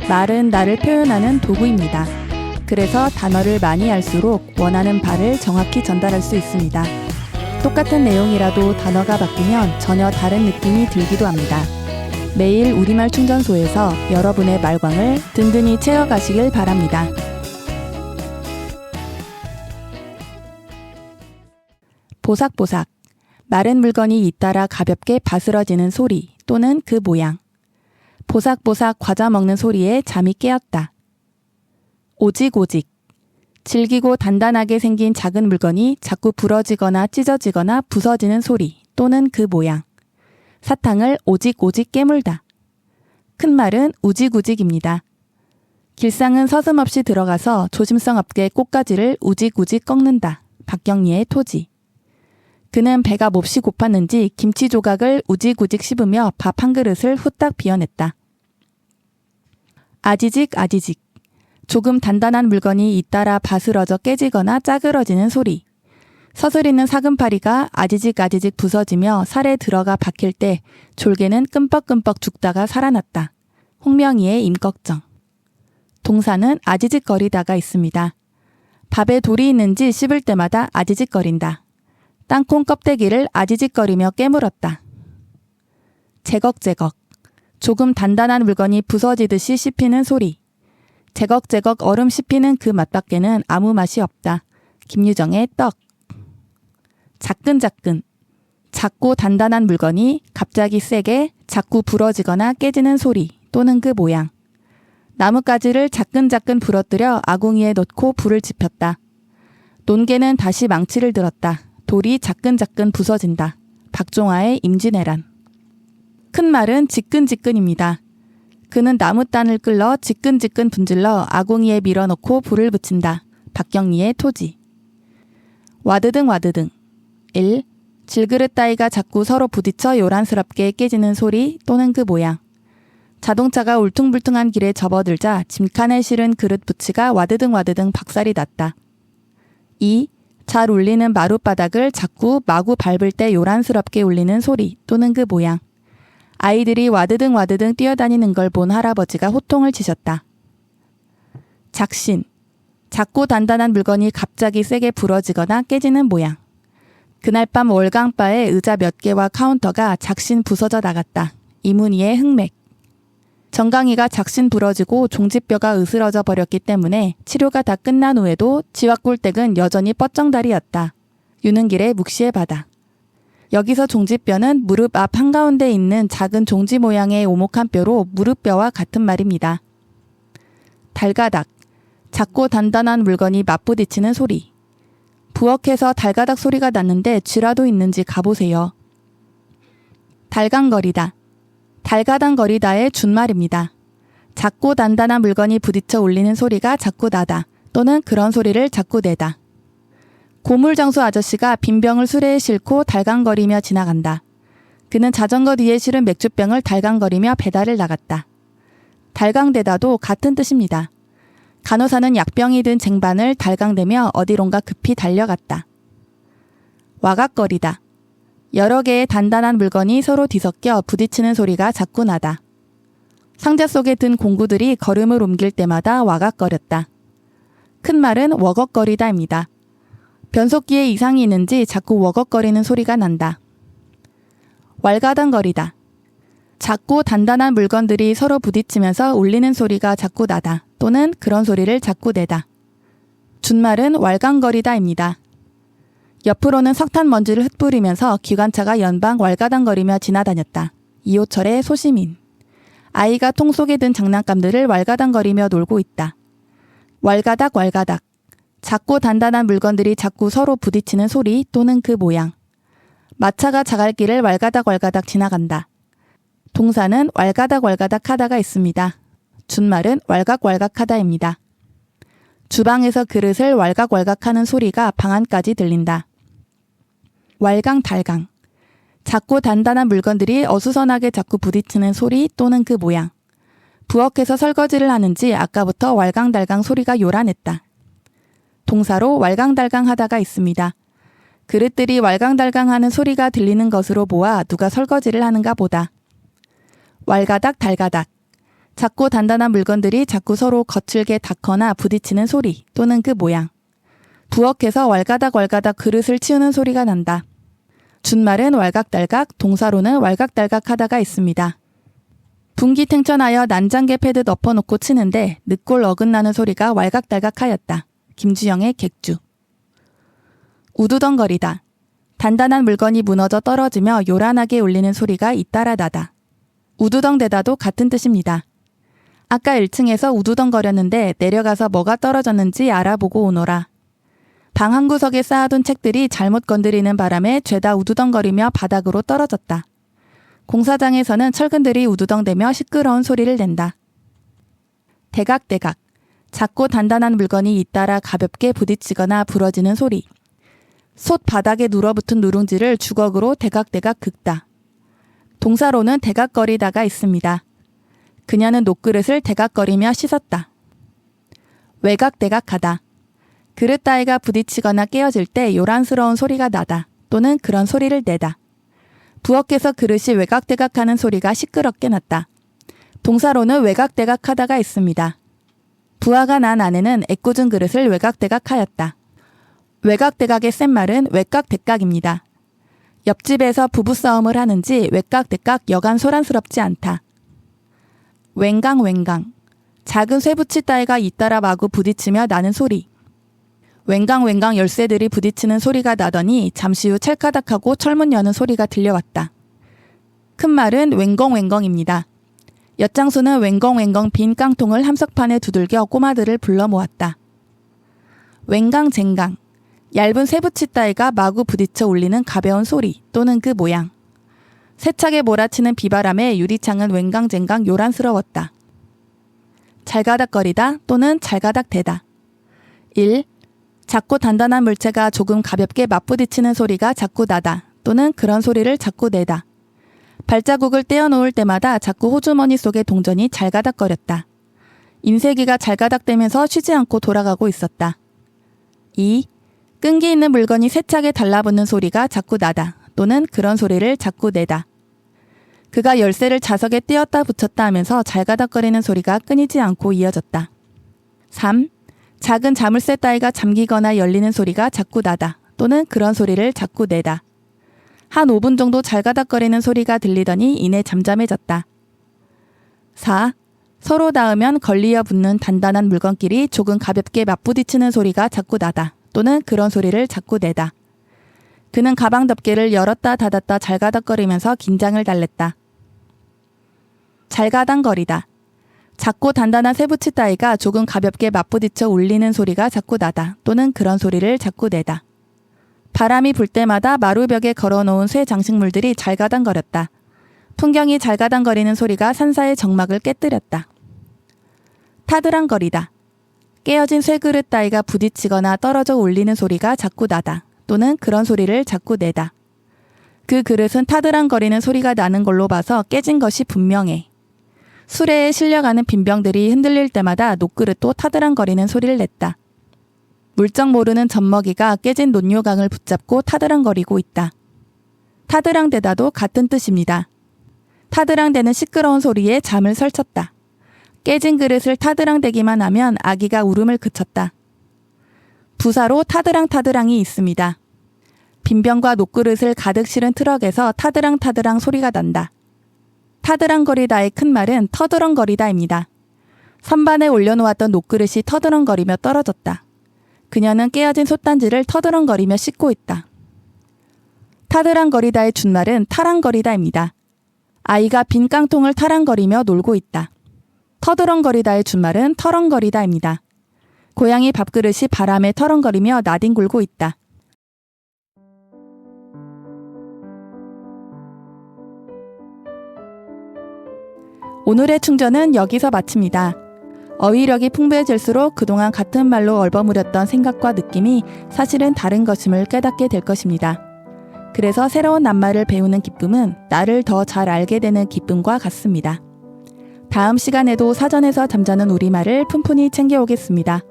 말은 나를 표현하는 도구입니다. 그래서 단어를 많이 할수록 원하는 바를 정확히 전달할 수 있습니다. 똑같은 내용이라도 단어가 바뀌면 전혀 다른 느낌이 들기도 합니다. 매일 우리말 충전소에서 여러분의 말광을 든든히 채워가시길 바랍니다. 보삭보삭. 마른 물건이 잇따라 가볍게 바스러지는 소리 또는 그 모양. 보삭보삭 과자 먹는 소리에 잠이 깨었다. 오직오직. 질기고 단단하게 생긴 작은 물건이 자꾸 부러지거나 찢어지거나 부서지는 소리 또는 그 모양. 사탕을 오직오직 깨물다. 큰 말은 우직우직입니다. 길상은 서슴없이 들어가서 조심성 없게 꽃가지를 우직우직 꺾는다. 박경리의 토지. 그는 배가 몹시 고팠는지 김치 조각을 우직우직 씹으며 밥 한 그릇을 후딱 비워냈다. 아지직 아지직. 조금 단단한 물건이 잇따라 바스러져 깨지거나 짜그러지는 소리. 서스리는 사금파리가 아지직 아지직 부서지며 살에 들어가 박힐 때 졸개는 끔뻑끔뻑 죽다가 살아났다. 홍명희의 임꺽정. 동사는 아지직거리다가 있습니다. 밥에 돌이 있는지 씹을 때마다 아지직거린다. 땅콩 껍데기를 아지직거리며 깨물었다. 제걱제걱. 조금 단단한 물건이 부서지듯이 씹히는 소리. 제걱제걱 얼음 씹히는 그 맛밖에는 아무 맛이 없다. 김유정의 떡. 자끈자끈. 작고 단단한 물건이 갑자기 세게 자꾸 부러지거나 깨지는 소리 또는 그 모양. 나뭇가지를 자끈자끈 부러뜨려 아궁이에 넣고 불을 지폈다. 논개는 다시 망치를 들었다. 돌이 자끈자끈 부서진다. 박종화의 임진왜란. 큰 말은 지끈지끈입니다. 그는 나무단을 끌러 지끈지끈 분질러 아궁이에 밀어넣고 불을 붙인다. 박경리의 토지. 와드등 와드등. 1. 질그릇 따위가 자꾸 서로 부딪혀 요란스럽게 깨지는 소리 또는 그 모양. 자동차가 울퉁불퉁한 길에 접어들자 짐칸에 실은 그릇 부치가 와드등 와드등 박살이 났다. 2. 잘 울리는 마룻바닥을 자꾸 마구 밟을 때 요란스럽게 울리는 소리 또는 그 모양. 아이들이 와드등 와드등 뛰어다니는 걸 본 할아버지가 호통을 치셨다. 작신. 작고 단단한 물건이 갑자기 세게 부러지거나 깨지는 모양. 그날 밤 월강바에 의자 몇 개와 카운터가 작신 부서져 나갔다. 이문희의 흑맥. 정강이가 작신 부러지고 종지뼈가 으스러져 버렸기 때문에 치료가 다 끝난 후에도 지왁골댁은 여전히 뻗정다리였다. 유능길의 묵시의 바다. 여기서 종지뼈는 무릎 앞 한가운데 있는 작은 종지 모양의 오목한 뼈로 무릎뼈와 같은 말입니다. 달가닥. 작고 단단한 물건이 맞부딪히는 소리. 부엌에서 달가닥 소리가 났는데 쥐라도 있는지 가보세요. 달강거리다. 달가당거리다의 준말입니다. 작고 단단한 물건이 부딪혀 울리는 소리가 자꾸 나다 또는 그런 소리를 자꾸 내다. 고물장수 아저씨가 빈병을 수레에 싣고 달강거리며 지나간다. 그는 자전거 뒤에 실은 맥주병을 달강거리며 배달을 나갔다. 달강대다도 같은 뜻입니다. 간호사는 약병이 든 쟁반을 달강대며 어디론가 급히 달려갔다. 와각거리다. 여러 개의 단단한 물건이 서로 뒤섞여 부딪히는 소리가 자꾸 나다. 상자 속에 든 공구들이 걸음을 옮길 때마다 와각거렸다. 큰 말은 워걱거리다입니다. 변속기에 이상이 있는지 자꾸 워걱거리는 소리가 난다. 왈가당거리다. 작고 단단한 물건들이 서로 부딪히면서 울리는 소리가 자꾸 나다 또는 그런 소리를 자꾸 내다. 준말은 왈강거리다입니다. 옆으로는 석탄 먼지를 흩뿌리면서 기관차가 연방 왈가당거리며 지나다녔다. 이호철의 소시민. 아이가 통 속에 든 장난감들을 왈가당거리며 놀고 있다. 왈가닥 왈가닥. 작고 단단한 물건들이 자꾸 서로 부딪히는 소리 또는 그 모양. 마차가 자갈길을 왈가닥 왈가닥 지나간다. 동사는 왈가닥 왈가닥 하다가 있습니다. 준말은 왈각왈각 하다입니다. 주방에서 그릇을 왈각왈각 하는 소리가 방 안까지 들린다. 왈강달강. 작고 단단한 물건들이 어수선하게 자꾸 부딪히는 소리 또는 그 모양. 부엌에서 설거지를 하는지 아까부터 왈강달강 소리가 요란했다. 동사로 왈강달강 하다가 있습니다. 그릇들이 왈강달강하는 소리가 들리는 것으로 보아 누가 설거지를 하는가 보다. 왈가닥 달가닥. 작고 단단한 물건들이 자꾸 서로 거칠게 닿거나 부딪히는 소리 또는 그 모양. 부엌에서 왈가닥 왈가닥 그릇을 치우는 소리가 난다. 준말은 왈각달각, 동사로는 왈각달각 하다가 있습니다. 분기탱천하여 난장개 패듯 엎어놓고 치는데 늑골 어긋나는 소리가 왈각달각 하였다. 김주영의 객주. 우두덩거리다. 단단한 물건이 무너져 떨어지며 요란하게 울리는 소리가 잇따라 나다. 우두덩대다도 같은 뜻입니다. 아까 1층에서 우두덩거렸는데 내려가서 뭐가 떨어졌는지 알아보고 오너라. 방 한 구석에 쌓아둔 책들이 잘못 건드리는 바람에 죄다 우두덩거리며 바닥으로 떨어졌다. 공사장에서는 철근들이 우두덩대며 시끄러운 소리를 낸다. 대각대각. 작고 단단한 물건이 잇따라 가볍게 부딪히거나 부러지는 소리. 솥 바닥에 눌어붙은 누룽지를 주걱으로 대각대각 긁다. 동사로는 대각거리다가 있습니다. 그녀는 녹그릇을 대각거리며 씻었다. 외각대각하다. 그릇 따위가 부딪히거나 깨어질 때 요란스러운 소리가 나다. 또는 그런 소리를 내다. 부엌에서 그릇이 외각대각하는 소리가 시끄럽게 났다. 동사로는 외각대각하다가 있습니다. 부하가 난 아내는 애꿎은 그릇을 외각대각하였다. 외각대각의 센말은 외깍대깍입니다. 옆집에서 부부싸움을 하는지 외깍대깍 여간 소란스럽지 않다. 웽강웽강. 작은 쇠붙이 따위가 잇따라 마구 부딪히며 나는 소리. 웽강웽강 열쇠들이 부딪히는 소리가 나더니 잠시 후 찰까닥하고 철문 여는 소리가 들려왔다. 큰 말은 웽걱웽걱입니다. 엿장수는 웽걱웽걱 빈 깡통을 함석판에 두들겨 꼬마들을 불러 모았다. 웽강쟁강. 얇은 쇠붙이 따위가 마구 부딪혀 울리는 가벼운 소리 또는 그 모양. 세차게 몰아치는 비바람에 유리창은 웽강쟁강 요란스러웠다. 잘가닥거리다 또는 잘가닥대다. 1. 작고 단단한 물체가 조금 가볍게 맞부딪히는 소리가 자꾸 나다 또는 그런 소리를 자꾸 내다. 발자국을 떼어놓을 때마다 자꾸 호주머니 속의 동전이 잘가닥거렸다. 인쇄기가 잘가닥대면서 쉬지 않고 돌아가고 있었다. 2. 끈기 있는 물건이 세차게 달라붙는 소리가 자꾸 나다 또는 그런 소리를 자꾸 내다. 그가 열쇠를 자석에 띄었다 붙였다 하면서 잘가닥거리는 소리가 끊이지 않고 이어졌다. 3. 작은 자물쇠 따위가 잠기거나 열리는 소리가 자꾸 나다 또는 그런 소리를 자꾸 내다. 한 5분 정도 잘가닥거리는 소리가 들리더니 이내 잠잠해졌다. 4. 서로 닿으면 걸리어 붙는 단단한 물건끼리 조금 가볍게 맞부딪히는 소리가 자꾸 나다 또는 그런 소리를 자꾸 내다. 그는 가방 덮개를 열었다 닫았다 잘가닥거리면서 긴장을 달랬다. 잘가당거리다. 작고 단단한 쇠붙이 따위가 조금 가볍게 맞부딪혀 울리는 소리가 자꾸 나다 또는 그런 소리를 자꾸 내다. 바람이 불 때마다 마루벽에 걸어놓은 쇠 장식물들이 잘가당거렸다. 풍경이 잘가당거리는 소리가 산사의 정막을 깨뜨렸다. 타드랑거리다. 깨어진 쇠그릇 따위가 부딪히거나 떨어져 울리는 소리가 자꾸 나다 또는 그런 소리를 자꾸 내다. 그 그릇은 타드랑거리는 소리가 나는 걸로 봐서 깨진 것이 분명해. 수레에 실려가는 빈병들이 흔들릴 때마다 녹그릇도 타드랑거리는 소리를 냈다. 물정 모르는 젖먹이가 깨진 논요강을 붙잡고 타드랑거리고 있다. 타드랑대다도 같은 뜻입니다. 타드랑대는 시끄러운 소리에 잠을 설쳤다. 깨진 그릇을 타드랑대기만 하면 아기가 울음을 그쳤다. 부사로 타드랑타드랑이 있습니다. 빈병과 녹그릇을 가득 실은 트럭에서 타드랑타드랑 소리가 난다. 타드랑거리다의 큰 말은 터드렁거리다입니다. 선반에 올려놓았던 녹그릇이 터드렁거리며 떨어졌다. 그녀는 깨어진 솥단지를 터드렁거리며 씻고 있다. 타드랑거리다의 준말은 타랑거리다입니다. 아이가 빈 깡통을 타랑거리며 놀고 있다. 터드렁거리다의 준말은 터렁거리다입니다. 고양이 밥그릇이 바람에 터렁거리며 나뒹굴고 있다. 오늘의 충전은 여기서 마칩니다. 어휘력이 풍부해질수록 그동안 같은 말로 얼버무렸던 생각과 느낌이 사실은 다른 것임을 깨닫게 될 것입니다. 그래서 새로운 낱말을 배우는 기쁨은 나를 더 잘 알게 되는 기쁨과 같습니다. 다음 시간에도 사전에서 잠자는 우리말을 푼푼히 챙겨오겠습니다.